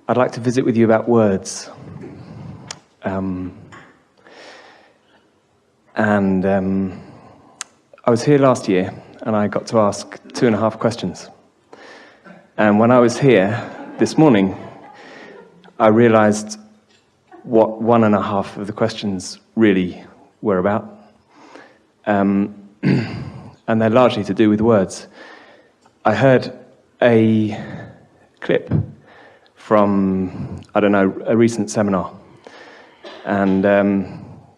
I'd like to visit with you about words. I was here last year and I got to ask 2.5 questions. And when I was here this morning, I realized what 1.5 of the questions really were about. And they're largely to do with words. I heard a clip from, I don't know, a recent seminar. And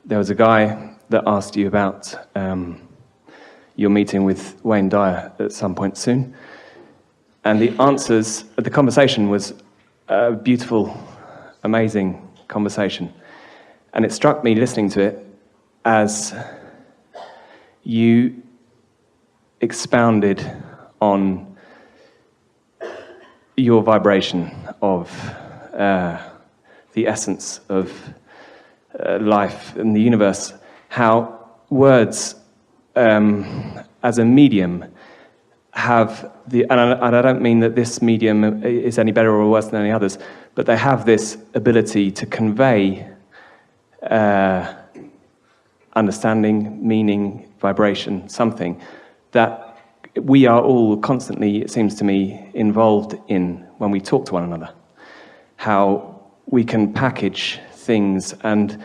there was a guy that asked you about your meeting with Wayne Dyer at some point soon. And the answers, the conversation was a beautiful, amazing conversation. And it struck me listening to it as you expounded on your vibration of the essence of life in the universe, how words as a medium have the, and I don't mean that this medium is any better or worse than any others, but they have this ability to convey understanding, meaning, vibration, something that we are all constantly, it seems to me, involved in when we talk to one another. How we can package things and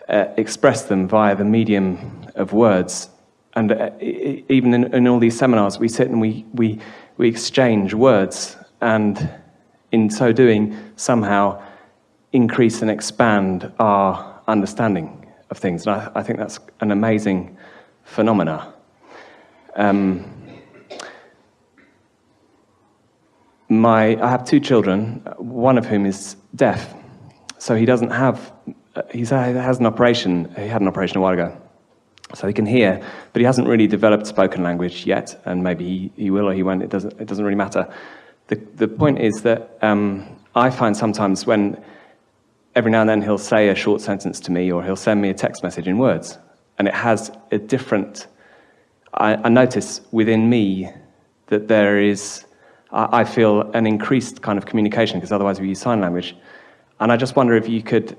express them via the medium of words. And even in all these seminars, we sit and we exchange words, and in so doing, somehow increase and expand our understanding of things. And I think that's an amazing phenomena. I have 2 children, one of whom is deaf, so he doesn't have, he has an operation, he had an operation a while ago, so he can hear, but he hasn't really developed spoken language yet, and maybe he will or he won't, it doesn't really matter. The point is that I find sometimes when, every now and then he'll say a short sentence to me, or he'll send me a text message in words, and it has a different, I notice within me that there is, I feel an increased kind of communication, because otherwise we use sign language. And I just wonder if you could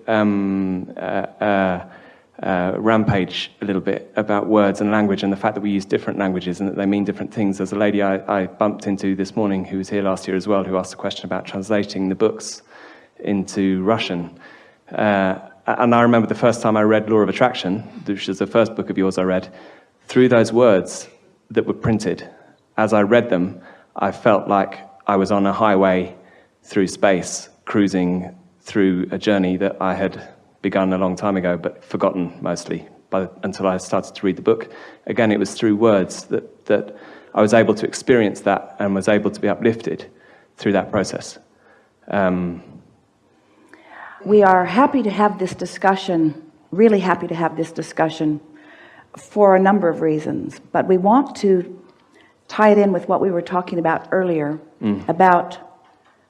rampage a little bit about words and language and the fact that we use different languages and that they mean different things. There's a lady I bumped into this morning who was here last year as well, who asked a question about translating the books into Russian. And I remember the first time I read Law of Attraction, which is the first book of yours I read, through those words that were printed. As I read them, I felt like I was on a highway through space, cruising through a journey that I had begun a long time ago, but forgotten mostly until I started to read the book. Again, it was through words that I was able to experience that and was able to be uplifted through that process. We are happy to have this discussion, really happy to have this discussion for a number of reasons, but we want to tie it in with what we were talking about earlier, about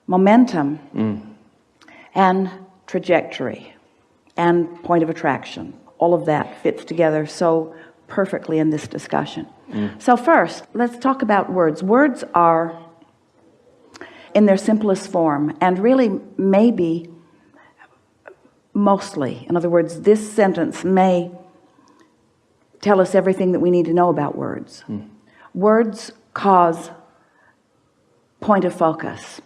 momentum and trajectory and point of attraction. All of that fits together so perfectly in this discussion. So first, let's talk about words. Words are in their simplest form, and really maybe mostly, in other words, this sentence may tell us everything that we need to know about words. Words cause point of focus,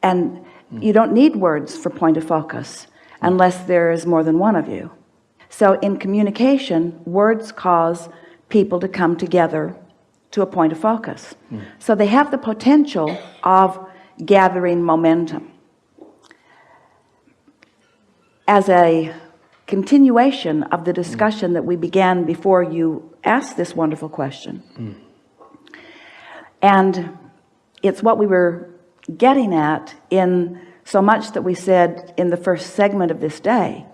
and you don't need words for point of focus unless there is more than one of you. So in communication, words cause people to come together to a point of focus. So they have the potential of gathering momentum. As a continuation of the discussion that we began before you asked this wonderful question, and it's what we were getting at in so much that we said in the first segment of this day.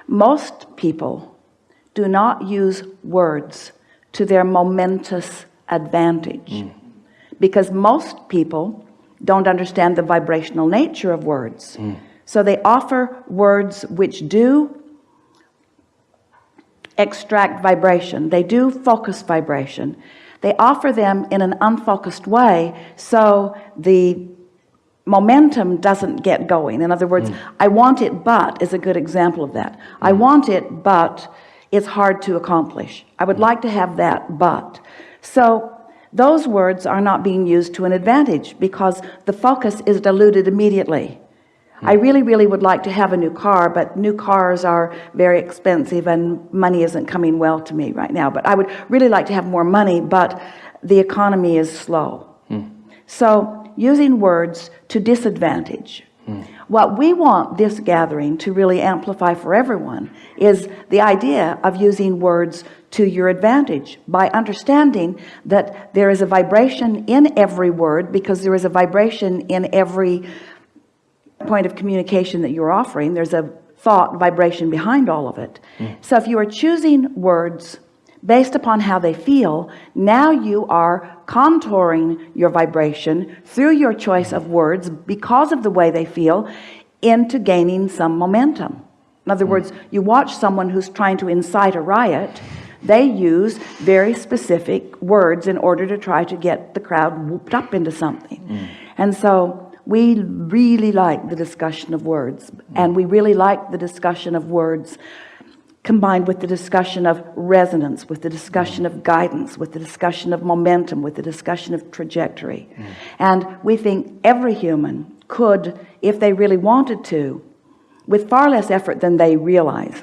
Most people do not use words to their momentous advantage, because most people don't understand the vibrational nature of words. So they offer words which do extract vibration, they do focus vibration. They offer them in an unfocused way, so the momentum doesn't get going. In other words, I want it but is a good example of that. I want it but it's hard to accomplish. I would like to have that but. So those words are not being used to an advantage because the focus is diluted immediately. I really would like to have a new car, but new cars are very expensive and money isn't coming well to me right now. But I would really like to have more money, but the economy is slow. So using words to disadvantage. What we want this gathering to really amplify for everyone is the idea of using words to your advantage by understanding that there is a vibration in every word, because there is a vibration in every point of communication that you're offering. There's a thought vibration behind all of it. So if you are choosing words based upon how they feel, now you are contouring your vibration through your choice of words because of the way they feel into gaining some momentum. In other words, you watch someone who's trying to incite a riot, they use very specific words in order to try to get the crowd whooped up into something. And so we really like the discussion of words, and we really like the discussion of words combined with the discussion of resonance, with the discussion of guidance, with the discussion of momentum, with the discussion of trajectory. And we think every human could, if they really wanted to, with far less effort than they realize,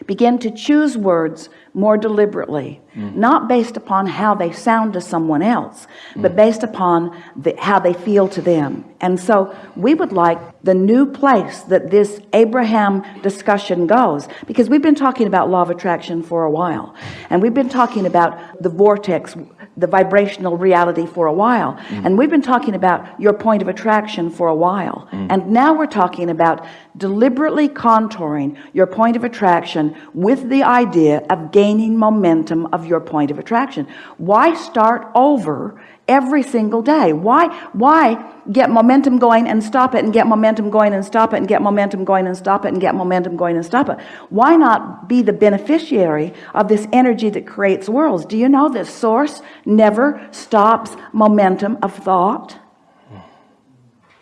begin to choose words more deliberately, not based upon how they sound to someone else, but based upon how they feel to them. And so we would like the new place that this Abraham discussion goes, because we've been talking about law of attraction for a while, and we've been talking about the vortex, the vibrational reality for a while, and we've been talking about your point of attraction for a while, and now we're talking about deliberately contouring your point of attraction with the idea of gaining momentum of your point of attraction. Why start over every single day? Why get momentum going and stop it, and get momentum going and stop it, and get momentum going and stop it, and get momentum going and stop it? Why not be the beneficiary of this energy that creates worlds? Do you know that source never stops momentum of thought?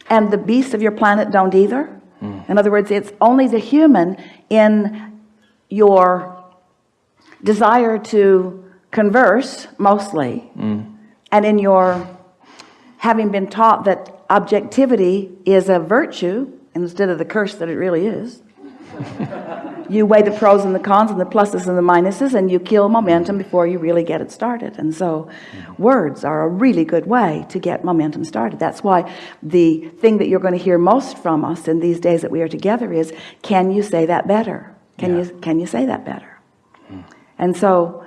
And the beasts of your planet don't either. In other words, it's only the human in your desire to converse mostly, and in your having been taught that objectivity is a virtue instead of the curse that it really is. You weigh the pros and the cons and the pluses and the minuses, and you kill momentum before you really get it started. And so words are a really good way to get momentum started. That's why the thing that you're going to hear most from us in these days that we are together is, can you say that better? Can you say that better? And so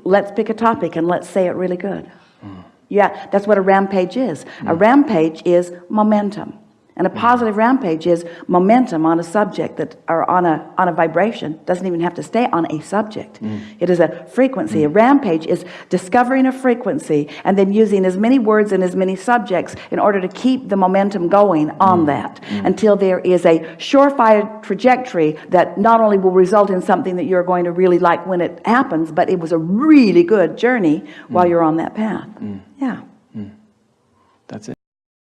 let's pick a topic and let's say it really good. Yeah, that's what a rampage is. A rampage is momentum. And a positive rampage is momentum on a subject that, or on a vibration. Doesn't even have to stay on a subject. It is a frequency. A rampage is discovering a frequency and then using as many words and as many subjects in order to keep the momentum going on that until there is a surefire trajectory that not only will result in something that you're going to really like when it happens, but it was a really good journey while you're on that path. Yeah. That's it.